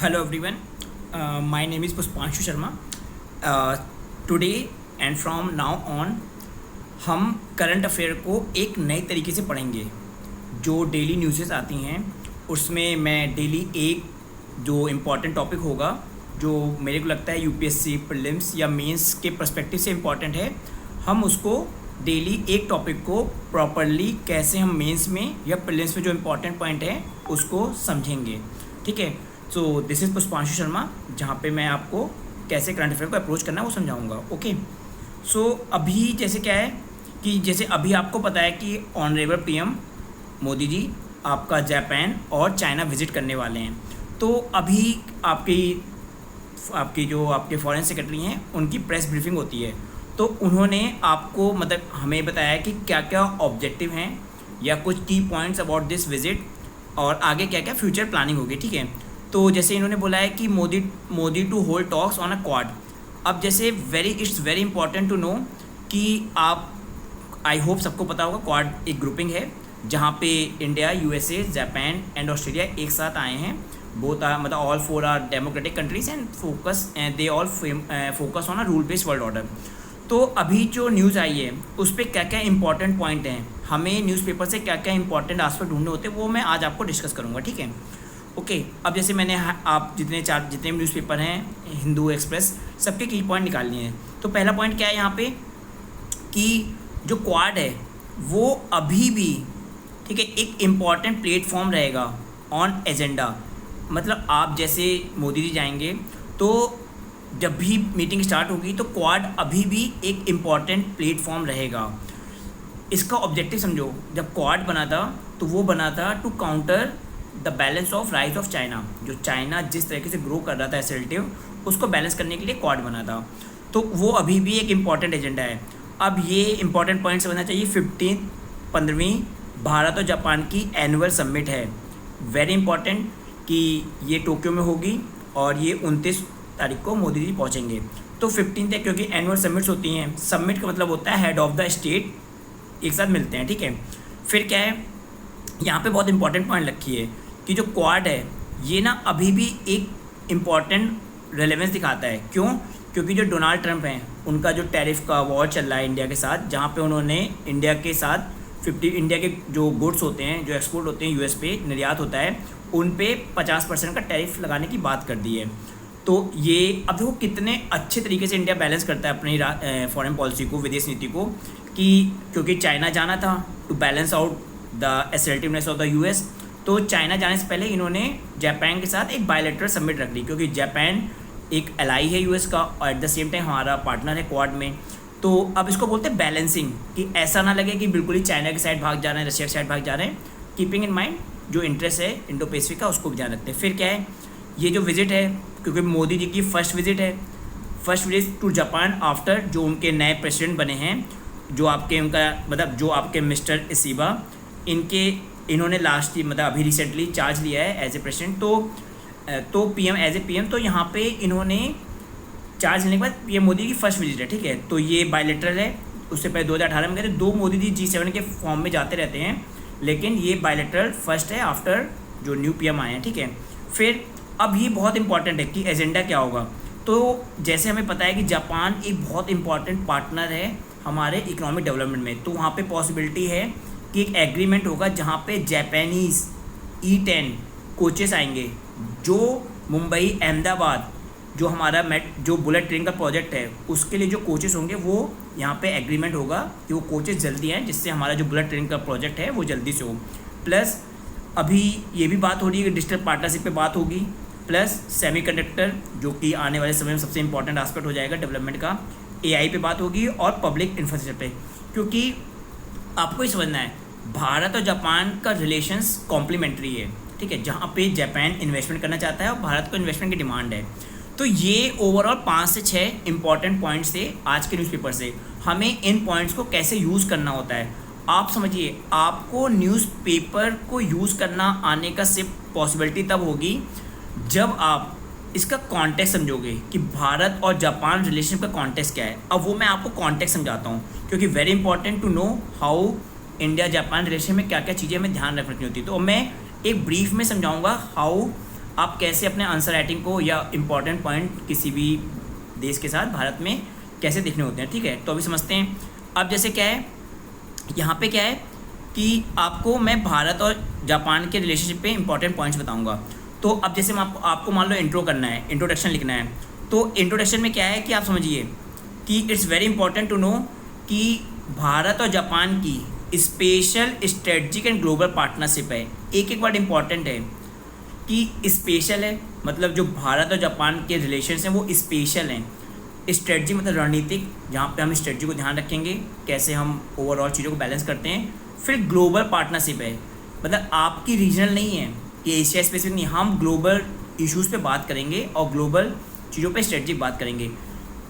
Hello everyone, my name is Pushpanshu Sharma. Today and from now on हम current affair को एक नए तरीके से पढ़ेंगे। जो डेली न्यूज़ेस आती हैं उसमें मैं डेली एक जो इम्पोर्टेंट टॉपिक होगा जो मेरे को लगता है यूपीएससी प्रीलिम्स या मेंस के पर्सपेक्टिव से इम्पॉर्टेंट है, हम उसको डेली एक टॉपिक को प्रॉपरली कैसे हम मेंस में या प्रीलिम्स में जो इम्पोर्टेंट पॉइंट है उसको समझेंगे। ठीक है, सो दिस इज़ पुष्पांशु शर्मा, जहाँ पे मैं आपको कैसे करंट अफेयर को अप्रोच करना है वो समझाऊंगा। ओके, सो अभी जैसे क्या है कि जैसे अभी आपको पता है कि ऑनरेबल पीएम मोदी जी आपका जापान और चाइना विज़िट करने वाले हैं। तो अभी आपकी जो आपके फॉरेन सेक्रेटरी हैं उनकी प्रेस ब्रीफिंग होती है, तो उन्होंने आपको मतलब हमें बताया कि क्या क्या ऑब्जेक्टिव हैं या कुछ की पॉइंट्स अबाउट दिस विज़िट और आगे क्या क्या फ्यूचर प्लानिंग होगी। ठीक है, तो जैसे इन्होंने बोला है कि Modi to hold talks on a quad. अब जैसे it's very important to know कि आप आई होप सबको पता होगा क्वाड एक ग्रुपिंग है जहाँ पे India, USA, Japan and Australia एक साथ आए हैं। बोथ आर मतलब all four are democratic countries and they all focus on a rule based world order. तो अभी जो न्यूज़ आई है उस पर क्या क्या इंपॉर्टेंट पॉइंट हैं, हमें न्यूज़पेपर से क्या क्या इंपॉर्टेंट आस्पेक्ट ढूंढने होते हैं, वो मैं आज आपको डिस्कस करूँगा। ठीक है, ओके। अब जैसे मैंने आप जितने भी न्यूज़पेपर हैं, हिंदू, एक्सप्रेस, सबके की पॉइंट निकाल लिए हैं। तो पहला पॉइंट क्या है यहाँ पे कि जो क्वाड है वो अभी भी ठीक है एक इम्पॉर्टेंट प्लेटफॉर्म रहेगा ऑन एजेंडा। मतलब आप जैसे मोदी जी जाएंगे तो जब भी मीटिंग स्टार्ट होगी तो क्वाड अभी भी एक इम्पॉर्टेंट प्लेटफॉर्म रहेगा। इसका ऑब्जेक्टिव समझो, जब क्वाड बना था तो वो बना था to counter the balance of rise of China. जो चाइना जिस तरीके से ग्रो कर रहा था एसएलटिव, उसको बैलेंस करने के लिए क्वाड बना था। तो वो अभी भी एक इम्पॉर्टेंट एजेंडा है। अब ये इंपॉर्टेंट पॉइंट समझना चाहिए। 15वीं भारत और जापान की एनुअल समिट है, वेरी इंपॉर्टेंट, कि ये टोक्यो में होगी और ये 29 तारीख को मोदी जी पहुँचेंगे। तो 15 है क्योंकि एनुअल समिट्स होती हैं। समिट का मतलब होता है हेड ऑफ द स्टेट एक साथ मिलते हैं। ठीक है, फिर क्या है यहाँ पे बहुत इंपॉर्टेंट पॉइंट रखी है कि जो क्वाड है ये ना अभी भी एक इम्पॉर्टेंट रेलेवेंस दिखाता है। क्यों? क्योंकि जो डोनाल्ड ट्रंप हैं उनका जो टैरिफ का वॉर चल रहा है इंडिया के साथ, जहाँ पे उन्होंने इंडिया के साथ इंडिया के जो गुड्स होते हैं जो एक्सपोर्ट होते हैं यूएस पे निर्यात होता है, उन पे 50% का टैरिफ लगाने की बात कर दी है। तो ये अब देखो कितने अच्छे तरीके से इंडिया बैलेंस करता है अपनी फॉरेन पॉलिसी को, विदेश नीति को, कि क्योंकि चाइना जाना था to balance out the assertiveness of the US. तो चाइना जाने से पहले इन्होंने जापान के साथ एक बायलैटरल समिट रख ली, क्योंकि जापान एक एलाई है यूएस का और एट द सेम टाइम हमारा पार्टनर है क्वाड में। तो अब इसको बोलते हैं बैलेंसिंग, कि ऐसा ना लगे कि बिल्कुल ही चाइना की साइड भाग जा रहे हैं, रशिया की साइड भाग जा रहे हैं। कीपिंग इन माइंड जो इंटरेस्ट है इंडो पैसिफिक का, उसको भी ध्यान रखते हैं। फिर क्या है, ये जो विजिट है क्योंकि मोदी जी की first visit to Japan after जो उनके नए प्रेसिडेंट बने हैं, जो आपके मिस्टर इसीबा, इन्होंने लास्ट मतलब अभी रिसेंटली चार्ज लिया है एज ए प्रेसिडेंट। तो पीएम तो यहाँ पे इन्होंने चार्ज लेने के बाद पीएम मोदी की फर्स्ट विजिट है। ठीक है, तो ये बायलैटरल है। उससे पहले 2018 में गए थे। दो मोदी जी G7 के फॉर्म में जाते रहते हैं, लेकिन ये बायलैटरल फर्स्ट है आफ्टर जो न्यू पीएम आए हैं। ठीक है, फिर अब ये बहुत इंपॉर्टेंट है कि एजेंडा क्या होगा। तो जैसे हमें पता है कि जापान एक बहुत इंपॉर्टेंट पार्टनर है हमारे इकोनॉमिक डेवलपमेंट में, तो वहाँ पे पॉसिबिलिटी है कि एक एग्रीमेंट होगा जहाँ पे जापानीज़ E10 कोचेस आएंगे, जो मुंबई अहमदाबाद जो हमारा जो बुलेट ट्रेन का प्रोजेक्ट है उसके लिए जो कोचेस होंगे, वो यहाँ पे एग्रीमेंट होगा कि वो कोचेस जल्दी आएँ, जिससे हमारा जो बुलेट ट्रेन का प्रोजेक्ट है वो जल्दी से हो। प्लस अभी ये भी बात हो रही है कि डिजिटल पार्टनरशिप पे बात होगी, प्लस सेमीकंडक्टर जो कि आने वाले समय में सबसे इंपॉर्टेंट एस्पेक्ट हो जाएगा डेवलपमेंट का, AI पे बात होगी और पब्लिक इंफ्रास्ट्रक्चर पे। क्योंकि आपको ही समझना है भारत और जापान का रिलेशंस कॉम्प्लीमेंट्री है। ठीक है, जहाँ पे जापान इन्वेस्टमेंट करना चाहता है और भारत को इन्वेस्टमेंट की डिमांड है। तो ये ओवरऑल 5 से 6 इंपॉर्टेंट पॉइंट्स थे आज के न्यूज़पेपर से। हमें इन पॉइंट्स को कैसे यूज़ करना होता है आप समझिए। आपको न्यूज़पेपर को यूज़ करना आने का सिर्फ पॉसिबिलिटी तब होगी जब आप इसका कॉन्टेक्स्ट समझोगे कि भारत और जापान रिलेशनशिप का कॉन्टेक्स्ट क्या है। अब वो मैं आपको कॉन्टेक्स्ट समझाता हूँ, क्योंकि very important to know how India Japan relation में क्या क्या चीज़ें हमें ध्यान रखनी होती है। तो मैं एक ब्रीफ में समझाऊंगा हाउ आप कैसे अपने आंसर राइटिंग को या इम्पॉर्टेंट पॉइंट किसी भी देश के साथ भारत में कैसे देखने होते हैं, ठीक है। तो अभी समझते हैं। अब जैसे क्या है, यहाँ पे क्या है कि आपको मैं भारत और जापान के रिलेशनशिप पे इंपॉर्टेंट पॉइंट्स बताऊंगा। तो अब जैसे मैं आपको मान लो इंट्रो करना है, इंट्रोडक्शन लिखना है, तो इंट्रोडक्शन में क्या है कि आप समझिए कि it's very important to know कि भारत और जापान की special strategic and global partnership है। एक एक वर्ड इंपॉर्टेंट है कि स्पेशल है, मतलब जो भारत और जापान के रिलेशंस हैं वो स्पेशल हैं। स्ट्रेटजी मतलब रणनीतिक, जहाँ पे हम स्ट्रेटजी को ध्यान रखेंगे, कैसे हम ओवरऑल चीज़ों को बैलेंस करते हैं। फिर ग्लोबल पार्टनरशिप है, मतलब आपकी रीजनल नहीं है कि एशिया स्पेसिफिक नहीं, हम ग्लोबल इश्यूज़ पे बात करेंगे और ग्लोबल चीज़ों पे स्ट्रेटजिक बात करेंगे।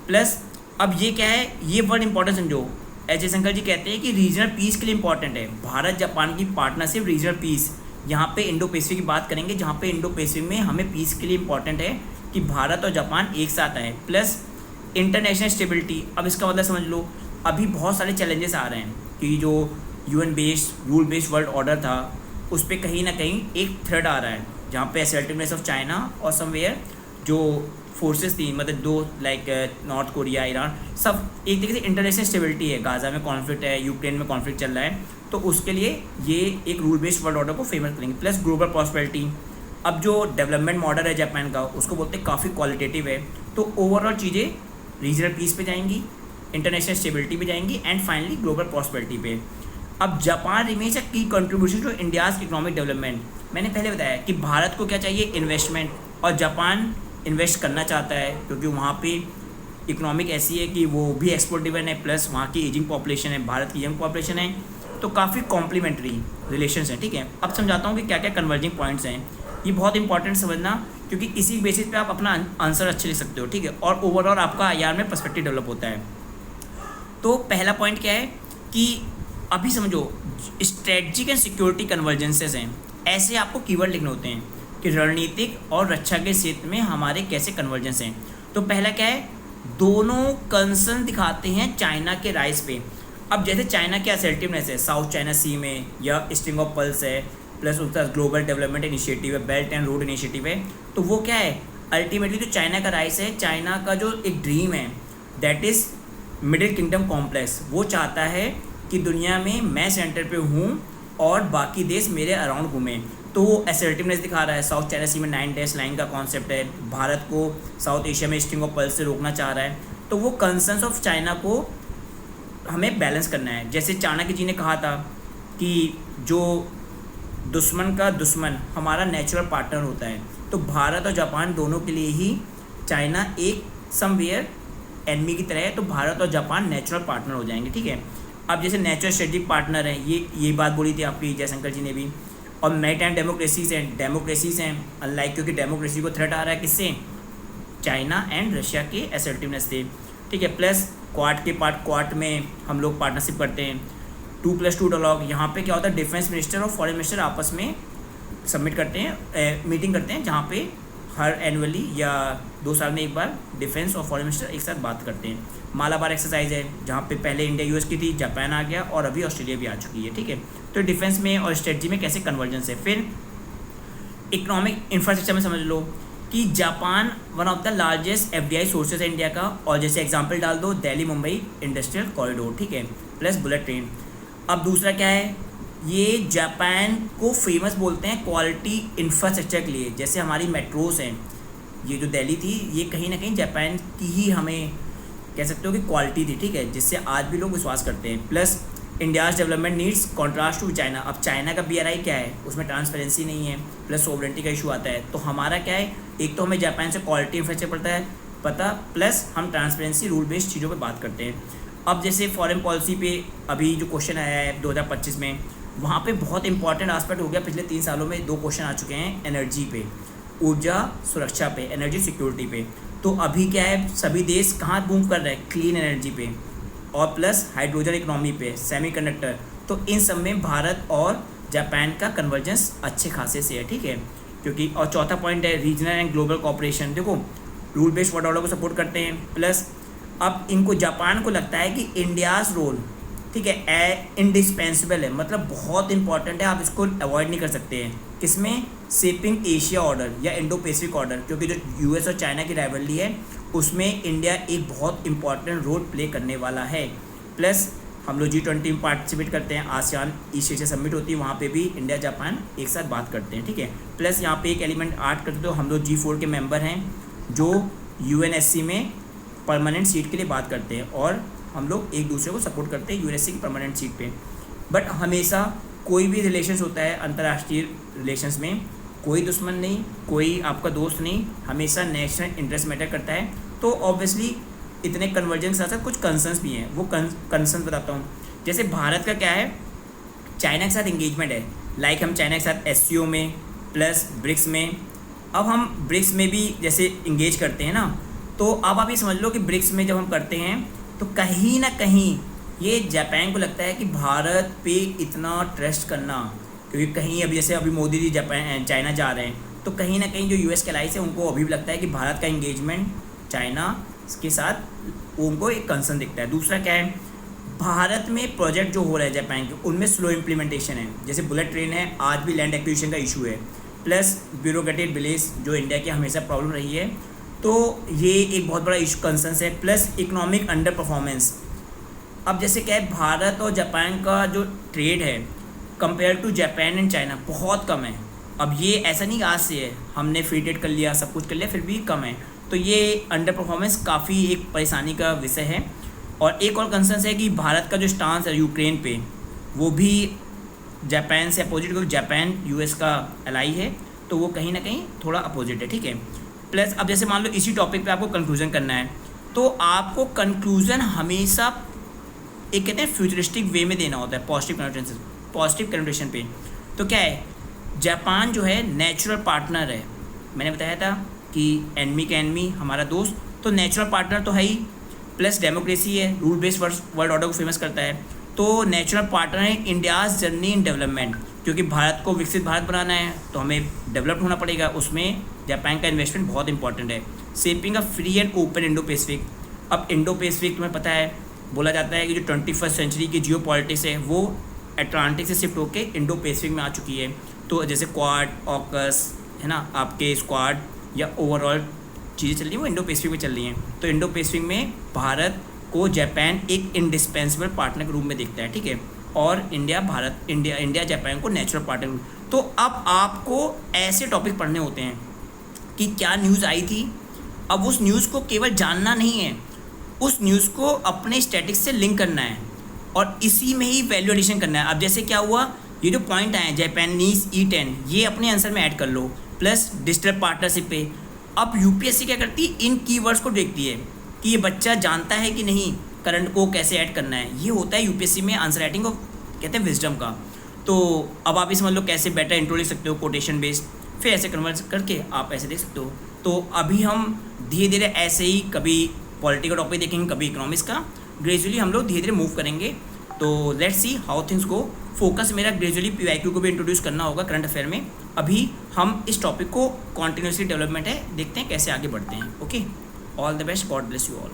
प्लस अब ये क्या है, ये वर्ड इंपॉर्टेंट समझो। एच शंकर जी कहते हैं कि रीजनल पीस के लिए इंपॉर्टेंट है भारत जापान की पार्टनरशिप, रीजनल पीस। यहाँ पे इंडो पैसिफिक की बात करेंगे, जहाँ पे इंडो पैसिफिक में हमें पीस के लिए इंपॉर्टेंट है कि भारत और जापान एक साथ आए। प्लस इंटरनेशनल स्टेबिलिटी, अब इसका मतलब समझ लो, अभी बहुत सारे चैलेंजेस आ रहे हैं कि जो UN based rule based world order था उस पर कहीं ना कहीं एक थ्रेट आ रहा है, जहाँ पे असर्टिवनेस ऑफ चाइना और समवेयर जो फोर्सेस थी, मतलब दो लाइक नॉर्थ कोरिया, ईरान, सब एक तरीके से इंटरनेशनल स्टेबिलिटी है। गाज़ा में कॉन्फ्लिक्ट है, यूक्रेन में कॉन्फ्लिक्ट चल रहा है, तो उसके लिए ये एक रूल बेस्ड वर्ल्ड ऑर्डर को फेमस करेंगे। प्लस ग्लोबल प्रॉस्पेरिटी, अब जो डेवलपमेंट मॉडल है जापान का उसको बोलते हैं काफ़ी क्वालिटेटिव है। तो ओवरऑल चीज़ें रीजनल पीस पे जाएंगी, इंटरनेशनल स्टेबिलिटी पे जाएंगी एंड फाइनली ग्लोबल प्रॉस्पेरिटी पे। अब Japan remains a key contribution to India's economic development. मैंने पहले बताया कि भारत को क्या चाहिए, इन्वेस्टमेंट, और जापान इन्वेस्ट करना चाहता है क्योंकि वहाँ पे इकोनॉमिक ऐसी है कि वो भी एक्सपोर्ट ड्रिवन है, प्लस वहाँ की एजिंग पॉपुलेशन है, भारत की यंग पॉपुलेशन है, तो काफ़ी कॉम्प्लीमेंट्री रिलेशंस हैं, ठीक है। अब समझाता हूँ कि क्या क्या कन्वर्जिंग पॉइंट्स हैं। ये बहुत इंपॉर्टेंट समझना, क्योंकि इसी बेसिस पे आप अपना आंसर अच्छे लिख सकते हो, ठीक है, और ओवरऑल आपका आईआर में पर्सपेक्टिव डेवलप होता है। तो पहला पॉइंट क्या है कि अभी समझो स्ट्रेटजिक एंड सिक्योरिटी कन्वर्जेंसेस हैं, ऐसे आपको कीवर्ड लिखने होते हैं कि रणनीतिक और रक्षा के क्षेत्र में हमारे कैसे कन्वर्जेंस हैं। तो पहला क्या है, दोनों कंसर्न दिखाते हैं चाइना के राइज पे। अब जैसे चाइना की असर्टिवनेस है साउथ चाइना सी में, या स्ट्रिंग ऑफ पल्स है, प्लस उसका ग्लोबल डेवलपमेंट इनिशिएटिव है, बेल्ट एंड रोड इनिशिएटिव है, तो वो क्या है अल्टीमेटली जो चाइना का राइज है, चाइना का जो एक ड्रीम है that is middle kingdom complex. वो चाहता है कि दुनिया में मैं सेंटर पे हूँ और बाकी देश मेरे अराउंड घूमें, तो वो असर्टिवनेस दिखा रहा है। साउथ चाइना सी में 9 डैश लाइन का कॉन्सेप्ट है, भारत को साउथ एशिया में स्ट्रिंग ऑफ पल्स से रोकना चाह रहा है, तो वो कंसर्न्स ऑफ चाइना को हमें बैलेंस करना है। जैसे चाणक्य जी ने कहा था कि जो दुश्मन का दुश्मन हमारा नेचुरल पार्टनर होता है, तो भारत और जापान दोनों के लिए ही चाइना एक समवेयर एनमी की तरह है, तो भारत और जापान नेचुरल पार्टनर हो जाएंगे, ठीक है। अब जैसे नेचुरल स्ट्रेटेजिक पार्टनर है, ये बात बोली थी आपकी जयशंकर जी ने भी। और मैरीटाइम डेमोक्रेसीज हैं अनलाइक, क्योंकि डेमोक्रेसी को थ्रेट आ रहा है किससे, चाइना एंड रशिया के असर्टिवनेस से, ठीक है। प्लस क्वाड में हम लोग पार्टनरशिप करते हैं। 2+2 डायलॉग, यहाँ पे क्या होता है, डिफेंस मिनिस्टर और फॉरेन मिनिस्टर आपस में सबमिट करते हैं, मीटिंग करते हैं, जहाँ पे हर एनुअली या 2 साल में एक बार डिफेंस और फॉरेन मिनिस्टर एक साथ बात करते हैं। मालाबार एक्सरसाइज है, जहाँ पे पहले इंडिया यूएस की थी, जापान आ गया और अभी ऑस्ट्रेलिया भी आ चुकी है, ठीक है। तो डिफेंस में और स्ट्रेटजी में कैसे कन्वर्जेंस है। फिर इकोनॉमिक इंफ्रास्ट्रक्चर में समझ लो कि Japan one of the largest FDI sources है इंडिया का, और जैसे एग्जांपल डाल दो दिल्ली मुंबई इंडस्ट्रियल कॉरिडोर, ठीक है, प्लस बुलेट ट्रेन। अब दूसरा क्या है, ये जापान को फेमस बोलते हैं क्वालिटी इंफ्रास्ट्रक्चर के लिए। जैसे हमारी मेट्रोस हैं, ये जो दिल्ली थी ये कहीं ना कहीं जापान की ही हमें कह सकते हो कि क्वालिटी थी, ठीक है, जिससे आज भी लोग विश्वास करते हैं। Plus India's development needs contrast to China. अब चाइना का BRI क्या है, उसमें ट्रांसपेरेंसी नहीं है, प्लस सोवरेंटी का इशू आता है। तो हमारा क्या है, एक तो हमें जापान से क्वालिटी इंफ्रास्ट्रक्चर पता, प्लस हम ट्रांसपेरेंसी रूल बेस्ड चीज़ों पे बात करते हैं। अब जैसे फॉरेन पॉलिसी पे अभी जो क्वेश्चन आया है 2025 में, वहाँ पे बहुत इंपॉर्टेंट एस्पेक्ट हो गया। पिछले 3 सालों में 2 क्वेश्चन आ चुके हैं एनर्जी पे, ऊर्जा सुरक्षा पे, एनर्जी सिक्योरिटी पे। तो अभी क्या है, सभी देश कहाँ मूव कर रहे हैं, क्लीन एनर्जी पे और प्लस हाइड्रोजन इकोनॉमी पे, सेमीकंडक्टर। तो इन सब में भारत और जापान का कन्वर्जेंस अच्छे खासे से है, ठीक है, क्योंकि और चौथा पॉइंट है रीजनल एंड ग्लोबल कोऑपरेशन। देखो रूल बेस्ड वर्ल्ड ऑर्डर को सपोर्ट करते हैं, प्लस अब इनको जापान को लगता है कि इंडियाज़ रोल, ठीक है, इंडिस्पेंसिबल है, मतलब बहुत इंपॉर्टेंट है, आप इसको अवॉइड नहीं कर सकते हैं। किसमें, शेपिंग एशिया ऑर्डर या इंडो पैसिफिक ऑर्डर, क्योंकि जो यूएस और चाइना की राइवलरी है उसमें इंडिया एक बहुत इंपॉर्टेंट रोल प्ले करने वाला है। प्लस हम लोग G20 में पार्टिसिपेट करते हैं, आसियान ईस्ट एशिया समिट होती है, वहाँ पे भी इंडिया जापान एक साथ बात करते हैं, ठीक है। प्लस यहाँ पे एक एलिमेंट ऐड करते तो हम लोग G4 के मेंबर हैं जो UNSC में परमानेंट सीट के लिए बात करते हैं, और हम लोग एक दूसरे को सपोर्ट करते हैं UNSC की परमानेंट सीट पे। बट हमेशा कोई भी रिलेशंस होता है अंतर्राष्ट्रीय रिलेशंस में, कोई दुश्मन नहीं, कोई आपका दोस्त नहीं, हमेशा नेशनल इंटरेस्ट मैटर करता है। तो ऑब्वियसली इतने कन्वर्जन के साथ साथ कुछ कंसर्न्स भी हैं, वो कंसर्न बताता हूँ। जैसे भारत का क्या है, चाइना के साथ इंगेजमेंट है, लाइक हम चाइना के साथ SCO में प्लस ब्रिक्स में। अब हम ब्रिक्स में भी जैसे इंगेज करते हैं ना, तो अब आप ये समझ लो कि ब्रिक्स में जब हम करते हैं तो कहीं ना कहीं ये जापान को लगता है कि भारत पे इतना ट्रस्ट करना, क्योंकि कहीं अभी जैसे अभी मोदी जी जापान चाइना जा रहे हैं, तो कहीं ना कहीं जो US के अलाइंस है उनको अभी भी लगता है कि भारत का इंगेजमेंट चाइना के साथ उनको एक कंसर्न दिखता है। दूसरा क्या है, भारत में प्रोजेक्ट जो हो रहा है जापान के, उनमें स्लो इम्प्लीमेंटेशन है। जैसे बुलेट ट्रेन है, आज भी लैंड एक्विजिशन का इशू है, प्लस ब्यूरोक्रेटिक डिलेस जो इंडिया की हमेशा प्रॉब्लम रही है, तो ये एक बहुत बड़ा इशू कंसर्न है। Plus economic under performance. अब जैसे क्या है, भारत और जापान का जो ट्रेड है compare to Japan and China बहुत कम है। अब ये ऐसा नहीं आज से है, हमने फ्री ट्रेड कर लिया, सब कुछ कर लिया, फिर भी कम है। तो ये अंडर परफॉर्मेंस काफ़ी एक परेशानी का विषय है। और एक और कंसर्न है कि भारत का जो स्टांस है यूक्रेन पे, वो भी जापान से अपोजिट, क्योंकि जापान US का एलाई है, तो वो कहीं ना कहीं थोड़ा अपोजिट है, ठीक है। प्लस अब जैसे मान लो इसी टॉपिक पे आपको कंक्लूजन करना है, तो आपको कंक्लूजन हमेशा एक कहते हैं फ्यूचरिस्टिक वे में देना होता है, पॉजिटिव कनोटेशन पे। तो क्या है, जापान जो है नेचुरल पार्टनर है, मैंने बताया था कि एनमी का एनमी हमारा दोस्त, तो नेचुरल पार्टनर तो है ही, प्लस डेमोक्रेसी है, रूल बेस्ड वर्ल्ड ऑर्डर को फेमस करता है। तो नेचुरल पार्टनर है इंडियाज़ जर्नी इन डेवलपमेंट, क्योंकि भारत को विकसित भारत बनाना है तो हमें डेवलप्ड होना पड़ेगा, उसमें जापान का इन्वेस्टमेंट बहुत इंपॉर्टेंट है। Shaping a free and open Indo Pacific. अब इंडो पैसिफिक तुम्हें पता है, बोला जाता है कि जो 21वीं सेंचुरी की जियो पॉलिटिक्स है वो अटलांटिक से शिफ्ट होकर इंडो पैसिफिक में आ चुकी है। तो जैसे क्वाड, ऑकस है ना, आपके स्क्वाड या ओवरऑल चीज़ें चल रही हैं वो इंडो पैसिफिक में चल रही हैं। तो इंडो पैसिफिक में भारत को जापान एक इंडिस्पेंसिबल पार्टनर के रूप में देखता है, ठीक है। और इंडिया जापान को नेचुरल पार्टनर। तो अब आपको ऐसे टॉपिक पढ़ने होते हैं कि क्या न्यूज़ आई थी। अब उस न्यूज़ को केवल जानना नहीं है, उस न्यूज़ को अपने स्टैटिक्स से लिंक करना है और इसी में ही वैल्यू एडिशन करना है। अब जैसे क्या हुआ, ये जो पॉइंट आए जापानीज E10, ये अपने आंसर में ऐड कर लो, प्लस डिजिटल पार्टनरशिप पे। अब UPSC क्या करती है, इन कीवर्ड्स को देखती है कि ये बच्चा जानता है कि नहीं करंट को कैसे ऐड करना है। ये होता है UPSC में आंसर राइटिंग को कहते हैं विजडम का। तो अब आप इस समझ लो कैसे बेटर इंट्रो लिख सकते हो कोटेशन बेस्ड, फिर ऐसे कन्वर्ट करके आप ऐसे देख सकते हो। तो अभी हम धीरे धीरे ऐसे ही कभी पॉलिटिकल टॉपिक देखेंगे, कभी इकोनॉमिक्स का, ग्रेजुअली हम लोग धीरे धीरे मूव करेंगे। तो let's see how things go. Focus मेरा ग्रेजुअली PYQ को भी इंट्रोड्यूस करना होगा करंट अफेयर में। अभी हम इस टॉपिक को कॉन्टिन्यूसली डेवलपमेंट है, देखते हैं कैसे आगे बढ़ते हैं। Okay, all the best, God bless you all.